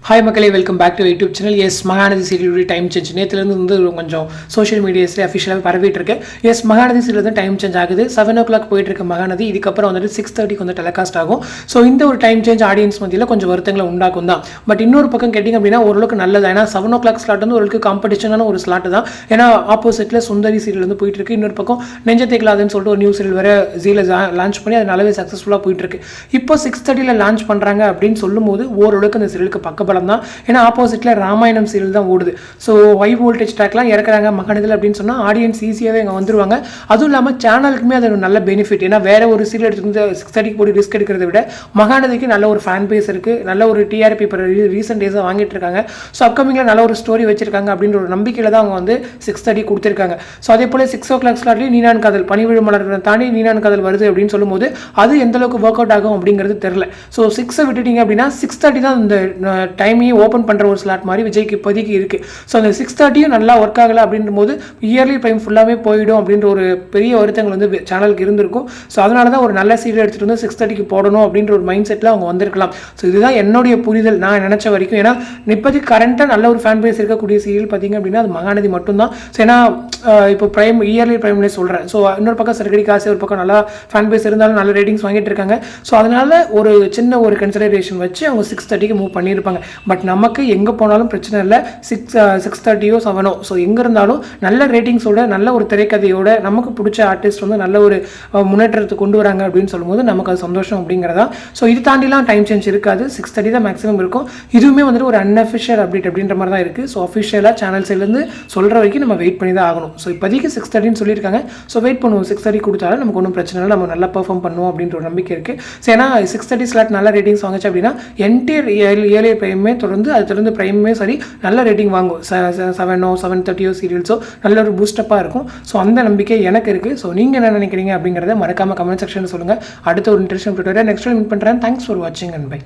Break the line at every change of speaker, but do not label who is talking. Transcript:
Hi மக்களே, welcome back to YouTube channel. Yes, Mahanadi சீரியலுடைய time change நேற்றுலேருந்து வந்து கொஞ்சம் சோஷியல் மீடியாஸ்லேயே அஃபிஷியலாக பரவிட்டு இருக்கு. எஸ், மகாநதி சீரியல் வந்து டைம் சேஞ்ச் ஆகுது. 7 o'clock போயிட்டு இருக்க மகாநதி இதுக்கப்புறம் வந்துட்டு 6:30 வந்து டெலிகாஸ்ட் ஆகும். ஸோ இந்த ஒரு டைம் சேஞ்ச் ஆடியன்ஸ் மத்தியில் கொஞ்சம் வருத்தங்களை உண்டாக்கும் தான். பட் இன்னொரு பக்கம் கேட்டிங்க அப்படின்னா ஓரளவுக்கு நல்லது. ஏன்னா 7 o'clock ஸ்லாட் வந்து ஓரளவுக்கு காம்படிஷனான ஒரு ஸ்லாட் தான். ஏன்னா ஆப்போசிட்டில் சுந்தரி சீரியல் வந்து போயிட்டு இருக்கு. இன்னொரு பக்கம் நெஞ்சத்தேக்கலாதுன்னு சொல்லிட்டு ஒரு நியூ சீரியல் வேறு ஜீல லான்ச் பண்ணி அது நல்லாவே சக்ஸஸ்ஃபுல்லாக போயிட்டு இருக்கு. இப்போ 6:30 லான்ச் பண்ணுறாங்க அப்படின்னு சொல்லும்போது ஓரளவுக்கு அந்த சீரியலுக்கு பக்கபலம் தான். ஏன்னா ஆப்போசிட்டில் ராமாயணம் சீரியல் தான் ஓடுது. ஸோ ஹை வோல்டேஜ் ட்ராக்லாம் இறக்குறாங்க மகாநதியில் அப்படின்னு சொன்னால் ஆடியன்ஸ் ஈஸியாகவே இங்கே வந்துருவாங்க. அதுவும் இல்லாமல் சேனலுக்குமே அது ஒரு நல்ல பெனிஃபிட். ஏன்னா வேறு ஒரு சீரியல் எடுத்து 6:30 போய் ரிஸ்க் எடுக்கிறத விட மகாநதிக்கு நல்ல ஒரு ஃபேன் பேஸ் இருக்குது, நல்ல ஒரு டிஆர்பி இப்போ ரீசெண்ட் டேஸாக வாங்கிட்டு இருக்காங்க. ஸோ அப்கமிங்கில் நல்ல ஒரு ஸ்டோரி வச்சிருக்காங்க அப்படின்ற ஒரு நம்பிக்கையில் தான் அவங்க வந்து 6:30 கொடுத்துருக்காங்க. ஸோ அதே போல் 6 o'clock ஸ்லாட்லேயும் நீனான் காதல் பனிவிழு மலர்களை தாண்டி நீனான் காதல் வருது அப்படின்னு சொல்லும்போது அது எந்த அளவுக்கு ஒர்க் அவுட் ஆகும் அப்படிங்கிறது தெரில. ஸோ 6 விட்டுட்டீங்க அப்படின்னா 6:30 தான் இந்த டைமையும் ஓப்பன் பண்ணுற ஒரு ஸ்லாட் மாதிரி விஜய்க்கு இப்போதைக்கு இருக்குது. ஸோ அந்த 6:30 நல்லா ஒர்க் ஆகலை அப்படின்ற போது இயர்லி டைம் ஃபுல்லாகவே போயிடும் அப்படின்ற ஒரு பெரிய வருத்தங்கள் வந்து சேனலுக்கு இருந்திருக்கும். ஸோ அதனால தான் ஒரு நல்ல சீரியல் எடுத்துகிட்டு வந்து 6:30 போடணும் அப்படின்ற ஒரு மைண்ட் செட்டில் அவங்க வந்திருக்கலாம். ஸோ இதுதான் என்னுடைய புரிதல், நான் நினச்ச வரைக்கும். ஏன்னா இப்போதைக்கு கரண்ட்டாக நல்ல ஒரு ஃபேன் பேஸ் இருக்கக்கூடிய சீரியல் பார்த்திங்க அப்படின்னா அது மகாநதி மட்டும்தான். ஸோ ஏன்னா இப்போ பிரைம் இயர்லி பிரைம்லேயே சொல்கிறேன். ஸோ இன்னொரு பக்கம் சர்க்கடி காசு, ஒரு பக்கம் நல்லா ஃபேன் பேஸ் இருந்தாலும் நல்ல ரேட்டிங்ஸ் வாங்கிட்டு இருக்காங்க. ஸோ அதனால் ஒரு சின்ன ஒரு கன்சிடரேஷன் வச்சு அவங்க 6:30 மூவ் பண்ணியிருப்பாங்க. பட் நமக்கு எங்கே போனாலும் பிரச்சனை இல்லை. 6:30 7 ஸோ எங்கே இருந்தாலும் நல்ல ரேட்டிங்ஸோட நல்ல ஒரு திரைக்கதையோட நமக்கு பிடிச்ச ஆர்டிஸ்ட் வந்து நல்ல ஒரு முன்னேற்றத்தை கொண்டு வராங்க அப்படின்னு சொல்லும்போது நமக்கு அது சந்தோஷம் அப்படிங்கிறதா. ஸோ இது தாண்டிலாம் டைம் சேஞ்ச் இருக்காது. 6:30 தான் மேக்ஸிமம் இருக்கும். இதுவுமே வந்துட்டு ஒரு அன்அஃபிஷியல் அப்டேட் அப்படின்ற மாதிரி தான் இருக்குது. ஸோ அஃபிஷியலாக சேனல் சைட்லேருந்து சொல்கிற வரைக்கும் நம்ம வெயிட் பண்ணி தான் ஆகணும். ஸோ இப்போதைக்கு 6:30 சொல்லியிருக்காங்க. ஸோ வெயிட் பண்ணுவோம். 6:30 கொடுத்தாலும் நமக்கு ஒன்றும் பிரச்சனை இல்லை, நம்ம நல்லா பெர்ஃபார்ம் பண்ணுவோம் அப்படின்ற ஒரு நம்பிக்கை இருக்குது. ஸோ ஏன்னா 6:30 ஸ்லாட் நல்ல ரேட்டிங்ஸ் வாங்கிச்சு அப்படின்னா என்டையர் ஏழை பிரைமே தொடர்ந்து அது தொடர்ந்து பிரைமே சரி நல்ல ரேட்டிங் வாங்கும். 7 7:30 சீரியல்ஸோ நல்ல ஒரு பூஸ்டப்பாக இருக்கும். ஸோ அந்த நம்பிக்கை எனக்கு இருக்குது. ஸோ நீங்கள் என்ன நினைக்கிறீங்க அப்படிங்கிறத மறக்காமல் கமெண்ட் செக்ஷனில் சொல்லுங்கள். அடுத்த ஒரு interesting tutorial next time meet பண்ணுறேன். தேங்க்ஸ் ஃபார் வாட்சிங் அண்ட் பை.